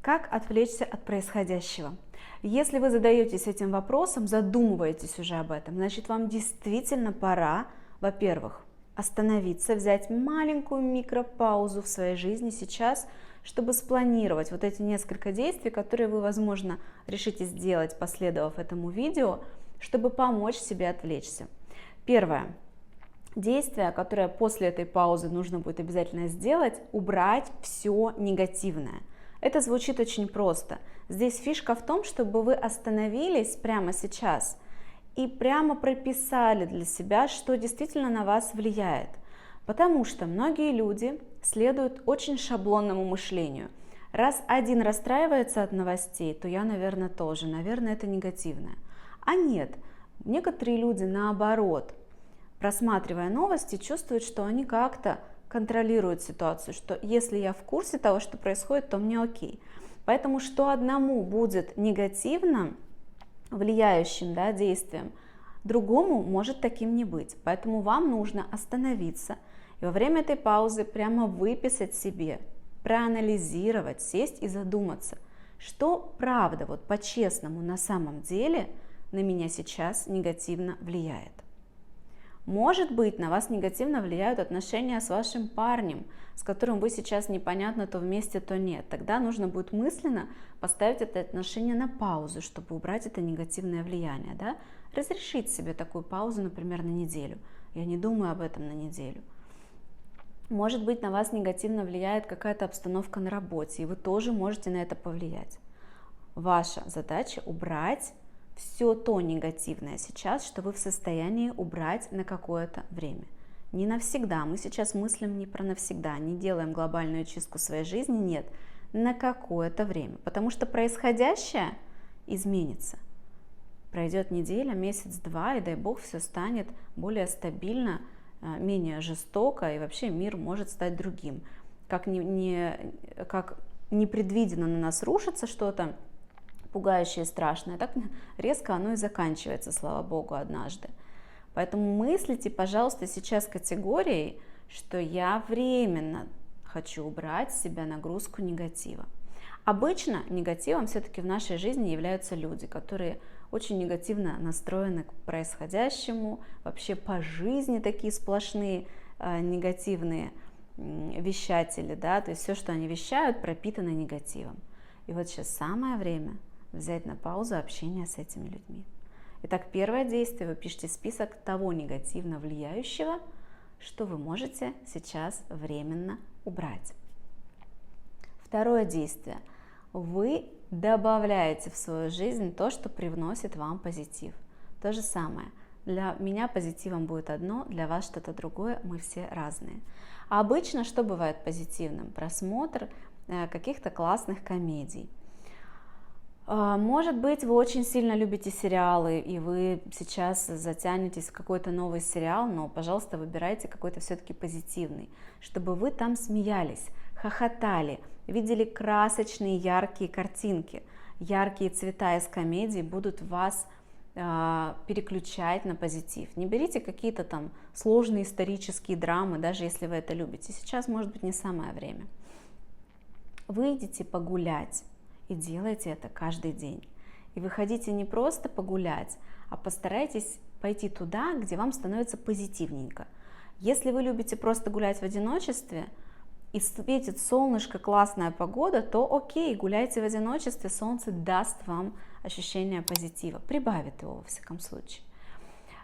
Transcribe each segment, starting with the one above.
Как отвлечься от происходящего? Если вы задаетесь этим вопросом, задумываетесь уже об этом, значит, вам действительно пора, во-первых, остановиться, взять маленькую микропаузу в своей жизни сейчас, чтобы спланировать вот эти несколько действий, которые вы, возможно, решите сделать, последовав этому видео, чтобы помочь себе отвлечься. Первое. Действие, которое после этой паузы нужно будет обязательно сделать, убрать все негативное. Это звучит очень просто. Здесь фишка в том, чтобы вы остановились прямо сейчас и прямо прописали для себя, что действительно на вас влияет. Потому что многие люди следуют очень шаблонному мышлению. Раз один расстраивается от новостей, то я, наверное, тоже. Наверное, это негативное. А нет, некоторые люди наоборот, просматривая новости, чувствуют, что они как-то контролируют ситуацию, что если я в курсе того, что происходит, то мне окей. Поэтому что одному будет негативно влияющим, да, действием, другому может таким не быть. Поэтому вам нужно остановиться и во время этой паузы прямо выписать себе, проанализировать, сесть и задуматься, что правда, вот по-честному на самом деле на меня сейчас негативно влияет. Может быть, на вас негативно влияют отношения с вашим парнем, с которым вы сейчас непонятно то вместе, то нет. Тогда нужно будет мысленно поставить это отношение на паузу, чтобы убрать это негативное влияние. Да? Разрешить себе такую паузу, например, на неделю. Я не думаю об этом на неделю. Может быть, на вас негативно влияет какая-то обстановка на работе, и вы тоже можете на это повлиять. Ваша задача убрать все то негативное сейчас, что вы в состоянии убрать на какое-то время. Не навсегда, мы сейчас мыслим не про навсегда, не делаем глобальную чистку своей жизни, нет, на какое-то время, потому что происходящее изменится. Пройдет неделя, месяц-два, и дай бог все станет более стабильно, менее жестоко, и вообще мир может стать другим. Как непредвиденно на нас рушится что-то, пугающее и страшное, так резко оно и заканчивается, слава богу, однажды. Поэтому мыслите, пожалуйста, сейчас категорией, что я временно хочу убрать с себя нагрузку негатива. Обычно негативом все-таки в нашей жизни являются люди, которые очень негативно настроены к происходящему, вообще по жизни такие сплошные негативные вещатели, да, то есть все, что они вещают, пропитано негативом. И вот сейчас самое время взять на паузу общение с этими людьми. Итак, первое действие: вы пишете список того негативно влияющего, что вы можете сейчас временно убрать. Второе действие: вы добавляете в свою жизнь то, что привносит вам позитив. То же самое. Для меня позитивом будет одно, для вас что-то другое, мы все разные. А обычно что бывает позитивным? Просмотр каких-то классных комедий. Может быть, вы очень сильно любите сериалы, и вы сейчас затянетесь в какой-то новый сериал, но, пожалуйста, выбирайте какой-то все-таки позитивный, чтобы вы там смеялись, хохотали, видели красочные, яркие картинки. Яркие цвета из комедии будут вас переключать на позитив. Не берите какие-то там сложные исторические драмы, даже если вы это любите. Сейчас, может быть, не самое время. Выйдите погулять. И делайте это каждый день. И выходите не просто погулять, а постарайтесь пойти туда, где вам становится позитивненько. Если вы любите просто гулять в одиночестве, и светит солнышко, классная погода, то окей, гуляйте в одиночестве, солнце даст вам ощущение позитива, прибавит его во всяком случае.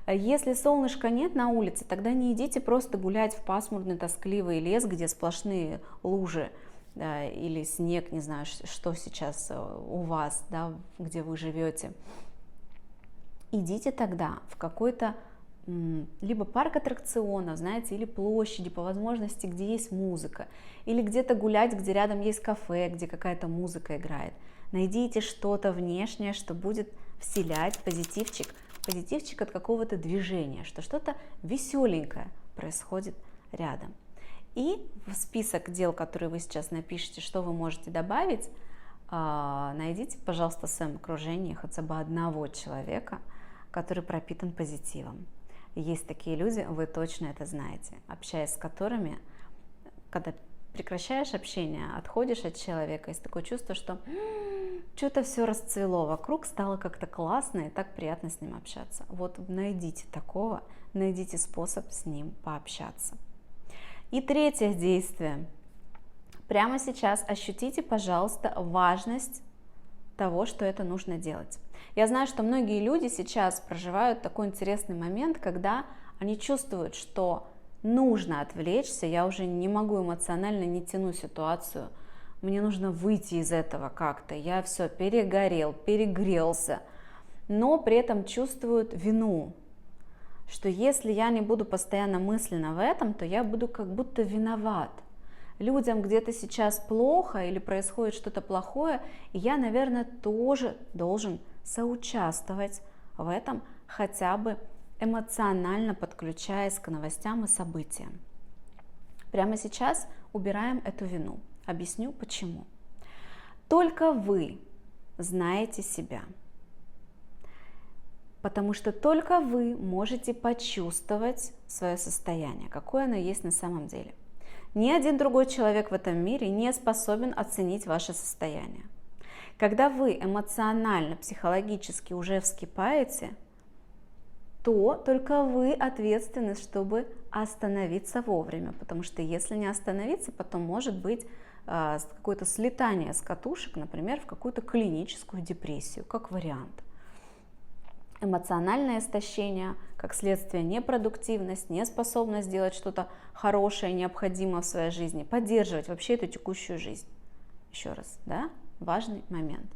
Если солнышка нет на улице, тогда не идите просто гулять в пасмурный, тоскливый лес, где сплошные лужи, да, или снег, не знаю, что сейчас у вас, да, где вы живете. Идите тогда в какой-то либо парк аттракционов, знаете, или площади, по возможности, где есть музыка, или где-то гулять, где рядом есть кафе, где какая-то музыка играет. Найдите что-то внешнее, что будет вселять позитивчик от какого-то движения, что что-то веселенькое происходит рядом. И в список дел, которые вы сейчас напишите, что вы можете добавить, найдите, пожалуйста, в своем окружении хотя бы одного человека, который пропитан позитивом. Есть такие люди, вы точно это знаете, общаясь с которыми, когда прекращаешь общение, отходишь от человека, есть такое чувство, что что-то все расцвело вокруг, стало как-то классно и так приятно с ним общаться. Вот найдите такого, найдите способ с ним пообщаться. И третье действие. Прямо сейчас ощутите, пожалуйста, важность того, что это нужно делать. Я знаю, что многие люди сейчас проживают такой интересный момент, когда они чувствуют, что нужно отвлечься, я уже не могу эмоционально, не тяну ситуацию, мне нужно выйти из этого как-то, я все перегорел, перегрелся, но при этом чувствуют вину, что если я не буду постоянно мысленно в этом, то я буду как будто виноват. Людям где-то сейчас плохо или происходит что-то плохое, и я, наверное, тоже должен соучаствовать в этом, хотя бы эмоционально подключаясь к новостям и событиям. Прямо сейчас убираем эту вину. Объясню почему. Только вы знаете себя, потому что только вы можете почувствовать свое состояние, какое оно есть на самом деле. Ни один другой человек в этом мире не способен оценить ваше состояние. Когда вы эмоционально, психологически уже вскипаете, то только вы ответственны, чтобы остановиться вовремя, потому что если не остановиться, потом может быть какое-то слетание с катушек, например, в какую-то клиническую депрессию, как вариант. Эмоциональное истощение, как следствие непродуктивность, неспособность делать что-то хорошее, необходимое в своей жизни, поддерживать вообще эту текущую жизнь. Еще раз, да, важный момент.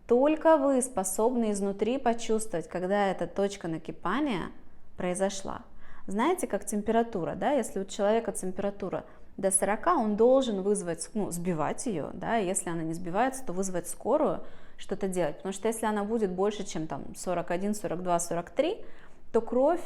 Только вы способны изнутри почувствовать, когда эта точка накипания произошла. Знаете, как температура, да, если у человека температура до 40, он должен вызвать, сбивать ее, да, и если она не сбивается, то вызвать скорую, что-то делать, потому что если она будет больше, чем там 41, 42, 43, то кровь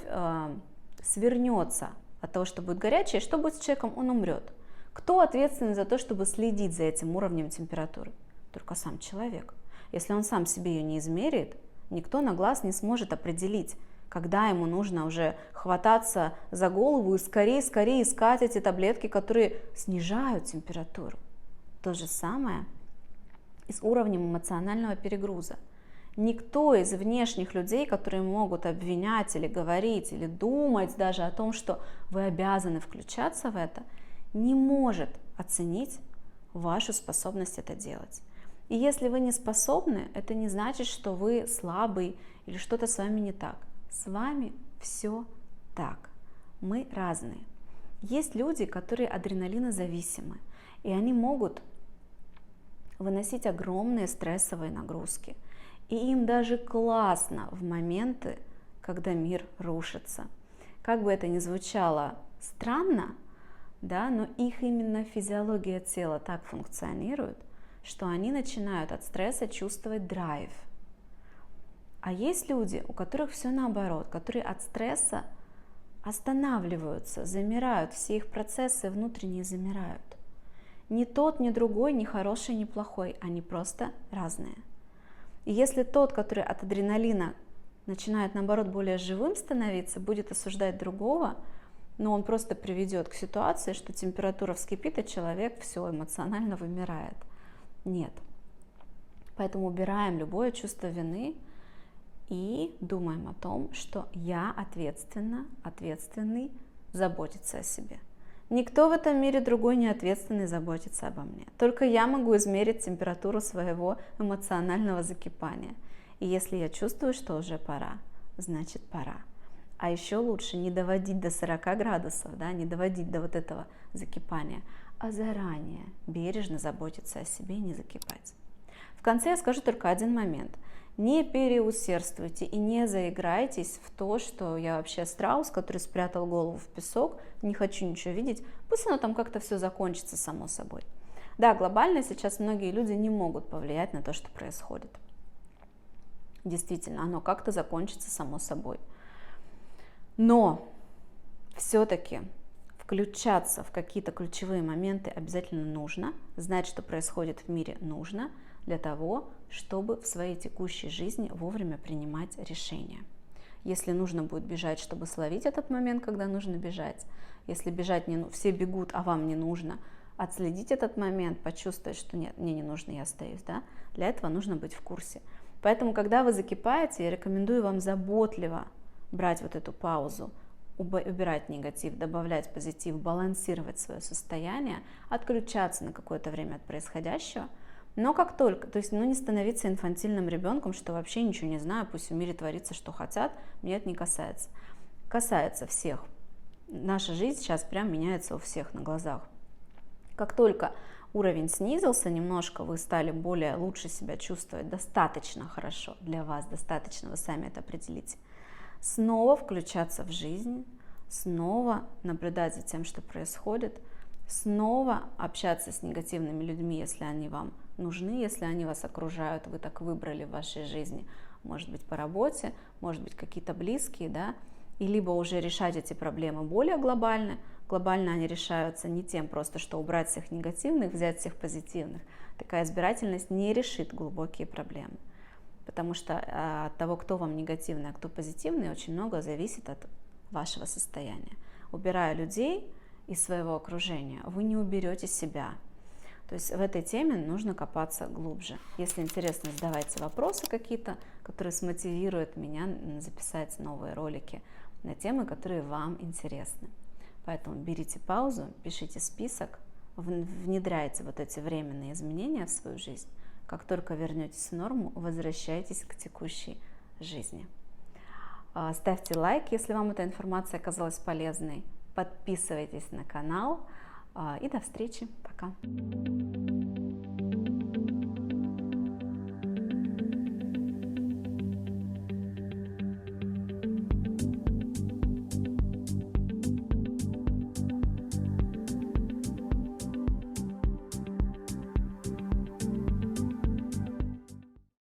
свернется от того, что будет горячее, что будет с человеком, он умрет. Кто ответственен за то, чтобы следить за этим уровнем температуры? Только сам человек. Если он сам себе ее не измерит, никто на глаз не сможет определить, когда ему нужно уже хвататься за голову и скорее искать эти таблетки, которые снижают температуру. То же самое и с уровнем эмоционального перегруза. Никто из внешних людей, которые могут обвинять или говорить, или думать даже о том, что вы обязаны включаться в это, не может оценить вашу способность это делать. И если вы не способны, это не значит, что вы слабый или что-то с вами не так. С вами все так. Мы разные. Есть люди, которые адреналинозависимы, и они могут выносить огромные стрессовые нагрузки. И им даже классно в моменты, когда мир рушится. Как бы это ни звучало странно, да, но их именно физиология тела так функционирует, что они начинают от стресса чувствовать драйв. А есть люди, у которых все наоборот, которые от стресса останавливаются, замирают, все их процессы внутренние замирают. Ни тот, ни другой, ни хороший, ни плохой, они просто разные. И если тот, который от адреналина начинает, наоборот, более живым становиться, будет осуждать другого, но он просто приведет к ситуации, что температура вскипит, и человек все эмоционально вымирает. Нет. Поэтому убираем любое чувство вины и думаем о том, что я ответственный заботиться о себе. Никто в этом мире другой не ответственный заботиться обо мне. Только я могу измерить температуру своего эмоционального закипания. И если я чувствую, что уже пора, значит пора. А еще лучше не доводить до 40 градусов, да, не доводить до вот этого закипания, а заранее бережно заботиться о себе и не закипать. В конце я скажу только один момент. Не переусердствуйте и не заиграйтесь в то, что я вообще страус, который спрятал голову в песок, не хочу ничего видеть, пусть оно там как-то все закончится само собой. Да, глобально сейчас многие люди не могут повлиять на то, что происходит. Действительно, оно как-то закончится само собой. Но все-таки включаться в какие-то ключевые моменты обязательно нужно, знать, что происходит в мире, нужно, для того, чтобы в своей текущей жизни вовремя принимать решения. Если нужно будет бежать, чтобы словить этот момент, когда нужно бежать, если бежать все бегут, а вам не нужно, отследить этот момент, почувствовать, что нет, мне не нужно, я остаюсь, да, для этого нужно быть в курсе. Поэтому, когда вы закипаете, я рекомендую вам заботливо брать вот эту паузу, убирать негатив, добавлять позитив, балансировать свое состояние, отключаться на какое-то время от происходящего, но как только, то есть, не становиться инфантильным ребенком, что вообще ничего не знаю, пусть в мире творится, что хотят, меня это не касается. Касается всех. Наша жизнь сейчас прям меняется у всех на глазах. Как только уровень снизился немножко, вы стали лучше себя чувствовать, достаточно хорошо для вас, достаточно, вы сами это определите, снова включаться в жизнь, снова наблюдать за тем, что происходит, снова общаться с негативными людьми, если они вам нужны, если они вас окружают, вы так выбрали в вашей жизни, может быть, по работе, может быть, какие-то близкие, да, и либо уже решать эти проблемы более глобально они решаются не тем просто, что убрать всех негативных, взять всех позитивных. Такая избирательность не решит глубокие проблемы, потому что от того, кто вам негативный, а кто позитивный, очень много зависит от вашего состояния. Убирая людей из своего окружения, вы не уберете себя. То есть в этой теме нужно копаться глубже. Если интересно, задавайте вопросы какие-то, которые смотивируют меня записать новые ролики на темы, которые вам интересны. Поэтому берите паузу, пишите список, внедряйте вот эти временные изменения в свою жизнь. Как только вернетесь в норму, возвращайтесь к текущей жизни. Ставьте лайк, если вам эта информация оказалась полезной. Подписывайтесь на канал. И до встречи. Пока.